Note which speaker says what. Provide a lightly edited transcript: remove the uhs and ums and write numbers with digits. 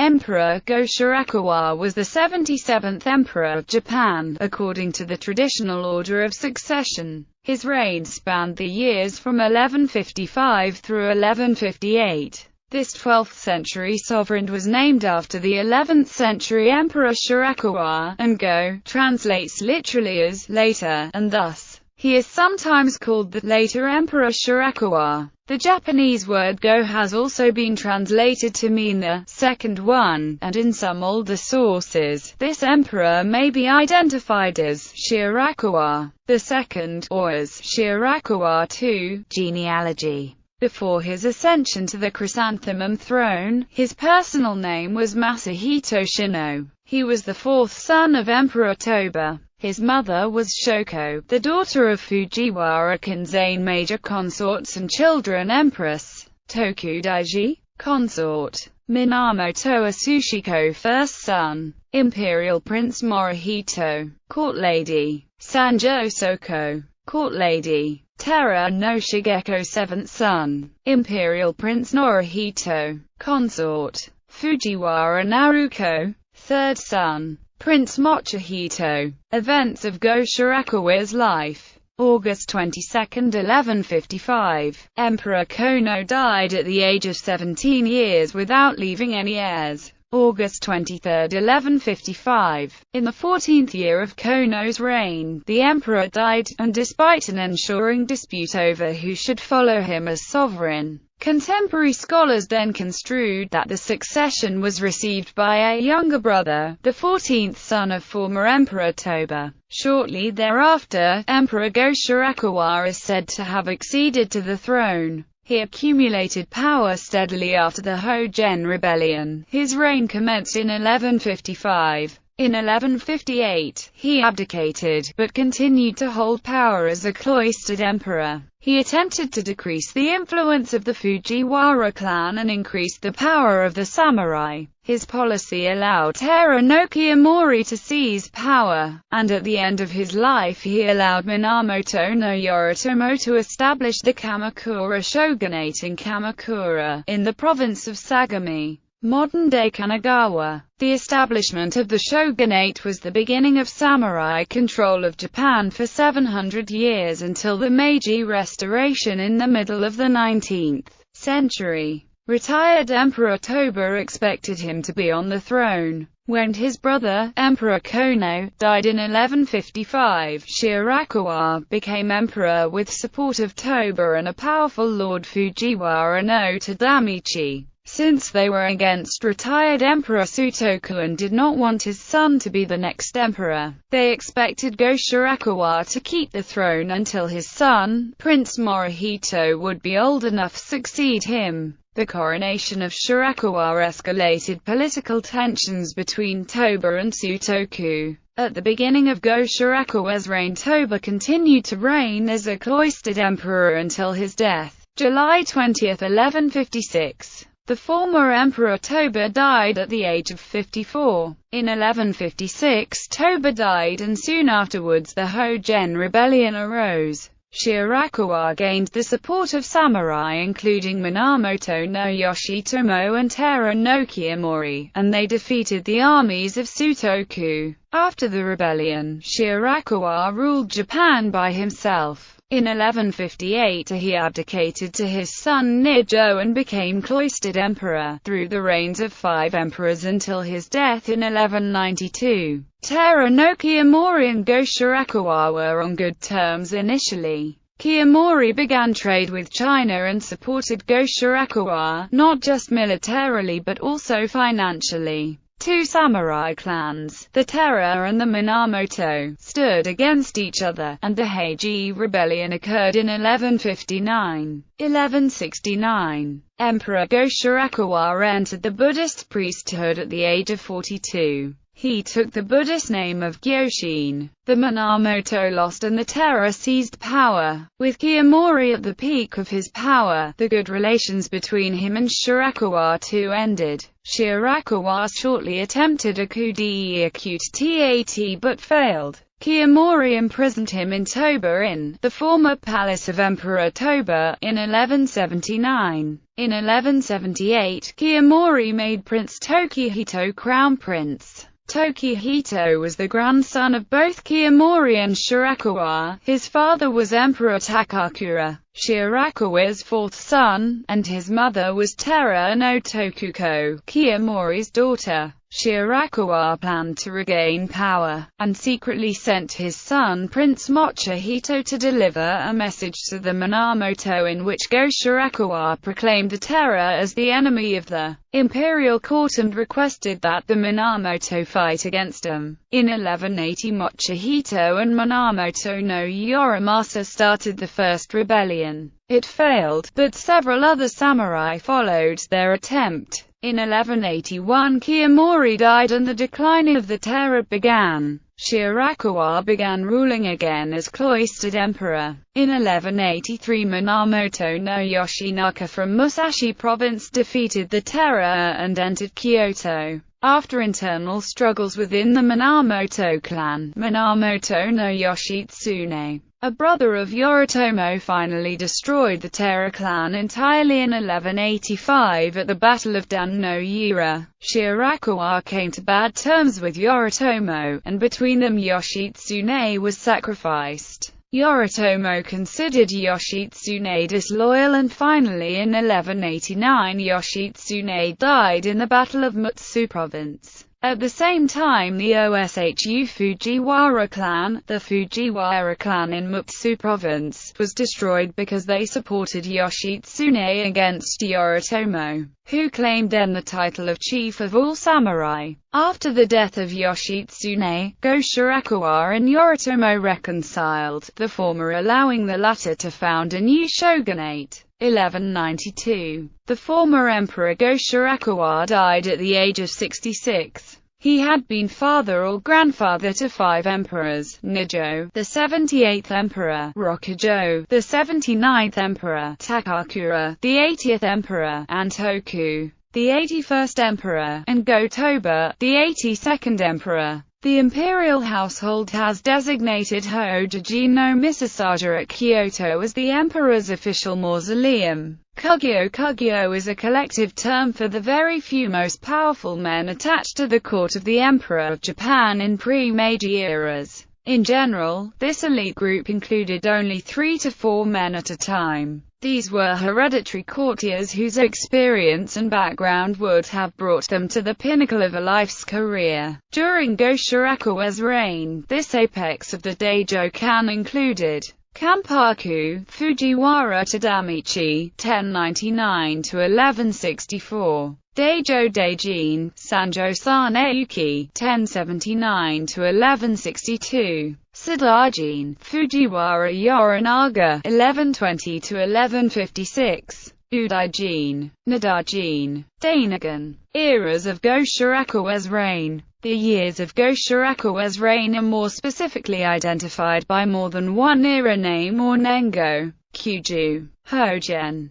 Speaker 1: Emperor Go-Shirakawa was the 77th emperor of Japan, according to the traditional order of succession. His reign spanned the years from 1155 through 1158. This 12th century sovereign was named after the 11th century Emperor Shirakawa, and Go translates literally as later, and thus, he is sometimes called the later Emperor Shirakawa. The Japanese word Go has also been translated to mean the second one, and in some older sources, this emperor may be identified as Shirakawa II, or as Shirakawa-tennō, genealogy. Before his ascension to the chrysanthemum throne, his personal name was Masahito Shino. He was the fourth son of Emperor Toba. His mother was Shoko, the daughter of Fujiwara Kinzane major consorts and children Empress Tokudaiji, consort, Minamoto Asushiko first son, Imperial Prince Morihito, court lady, Sanjo Soko, court lady, Terra no Shigeko seventh son, Imperial Prince Norihito, consort, Fujiwara Naruko, third son, Prince Mochihito. Events of Go-Shirakawa's life. August 22, 1155. Emperor Kono died at the age of 17 years without leaving any heirs. August 23, 1155. In the 14th year of Kono's reign, the emperor died, and despite an ensuing dispute over who should follow him as sovereign, contemporary scholars then construed that the succession was received by a younger brother, the 14th son of former Emperor Toba. Shortly thereafter, Emperor Go-Shirakawa is said to have acceded to the throne. He accumulated power steadily after the Ho-Gen rebellion. His reign commenced in 1155. In 1158, he abdicated, but continued to hold power as a cloistered emperor. He attempted to decrease the influence of the Fujiwara clan and increase the power of the samurai. His policy allowed Terra no Kiyomori to seize power, and at the end of his life he allowed Minamoto no Yoritomo to establish the Kamakura shogunate in Kamakura, in the province of Sagami, modern-day Kanagawa. The establishment of the shogunate was the beginning of samurai control of Japan for 700 years until the Meiji Restoration in the middle of the 19th century. Retired Emperor Toba expected him to be on the throne. When his brother, Emperor Kono, died in 1155, Shirakawa became emperor with support of Toba and a powerful Lord Fujiwara no Tadamichi. Since they were against retired Emperor Sutoku and did not want his son to be the next emperor, they expected Go-Shirakawa to keep the throne until his son, Prince Morihito, would be old enough to succeed him. The coronation of Shirakawa escalated political tensions between Toba and Sutoku. At the beginning of Go-Shirakawa's reign, Toba continued to reign as a cloistered emperor until his death, July 20, 1156. The former Emperor Toba died at the age of 54. In 1156 Toba died, and soon afterwards the Ho-Gen rebellion arose. Shirakawa gained the support of samurai including Minamoto no Yoshitomo and Terra no Kiyomori, and they defeated the armies of Sutoku. After the rebellion, Shirakawa ruled Japan by himself. In 1158 he abdicated to his son Nijo and became cloistered emperor, through the reigns of 5 emperors until his death in 1192. Terra no Kiyomori and Go-Shirakawa were on good terms initially. Kiyomori began trade with China and supported Go-Shirakawa, not just militarily but also financially. Two samurai clans, the Terra and the Minamoto, stood against each other, and the Heiji rebellion occurred in 1159. 1169. Emperor Go-Shirakawa entered the Buddhist priesthood at the age of 42. He took the Buddhist name of Gyoshin. The Minamoto lost and the Terra seized power. With Kiyomori at the peak of his power, the good relations between him and Shirakawa too ended. Shirakawa shortly attempted a coup d'état but failed. Kiyomori imprisoned him in Toba Inn, the former palace of Emperor Toba, in 1179. In 1178, Kiyomori made Prince Tokihito crown prince. Tokihito was the grandson of both Kiyomori and Shirakawa. His father was Emperor Takakura, Shirakawa's fourth son, and his mother was Tera no Tokuko, Kiyomori's daughter. Shirakawa planned to regain power, and secretly sent his son Prince Mochihito to deliver a message to the Minamoto in which Go-Shirakawa proclaimed the Tera as the enemy of the imperial court and requested that the Minamoto fight against him. In 1180, Mochihito and Minamoto no Yorimasa started the first rebellion. It failed, but several other samurai followed their attempt. In 1181, Kiyomori died and the decline of the Tera began. Shirakawa began ruling again as cloistered emperor. In 1183, Minamoto no Yoshinaka from Musashi province defeated the Tera and entered Kyoto. After internal struggles within the Minamoto clan, Minamoto no Yoshitsune, a brother of Yoritomo, finally destroyed the Tera clan entirely in 1185 at the Battle of Dan no Yura. Shirakawa came to bad terms with Yoritomo, and between them Yoshitsune was sacrificed. Yoritomo considered Yoshitsune disloyal, and finally in 1189 Yoshitsune died in the Battle of Mutsu Province. At the same time, the Oshu Fujiwara clan, the Fujiwara clan in Mutsu Province, was destroyed because they supported Yoshitsune against Yoritomo, who claimed then the title of chief of all samurai. After the death of Yoshitsune, Go-Shirakawa and Yoritomo reconciled, the former allowing the latter to found a new shogunate. 1192. The former emperor Go-Shirakawa died at the age of 66. He had been father or grandfather to 5 emperors: Nijo, the 78th emperor; Rokujo, the 79th emperor; Takakura, the 80th emperor; Antoku, the 81st emperor; and Go-Toba, the 82nd emperor. The imperial household has designated Hojoji no Misasaja at Kyoto as the emperor's official mausoleum. Kugyo. Kugyo is a collective term for the very few most powerful men attached to the court of the Emperor of Japan in pre-Meiji eras. In general, this elite group included only 3 to 4 men at a time. These were hereditary courtiers whose experience and background would have brought them to the pinnacle of a life's career. During Go-Shirakawa's reign, this apex of the Daijo-kan included Kampaku, Fujiwara Tadamichi, 1099–1164, Daijo Daijin, Sanjo Saneyuki, 1079–1162, Sadajin, Fujiwara Yorinaga, 1120–1156, Udaijin, Nadajin, Dainagon. Eras of Go-Shirakawa's reign. The years of Go-Shirakawa's reign are more specifically identified by more than one era name or nengo: Kyuju, Hogen,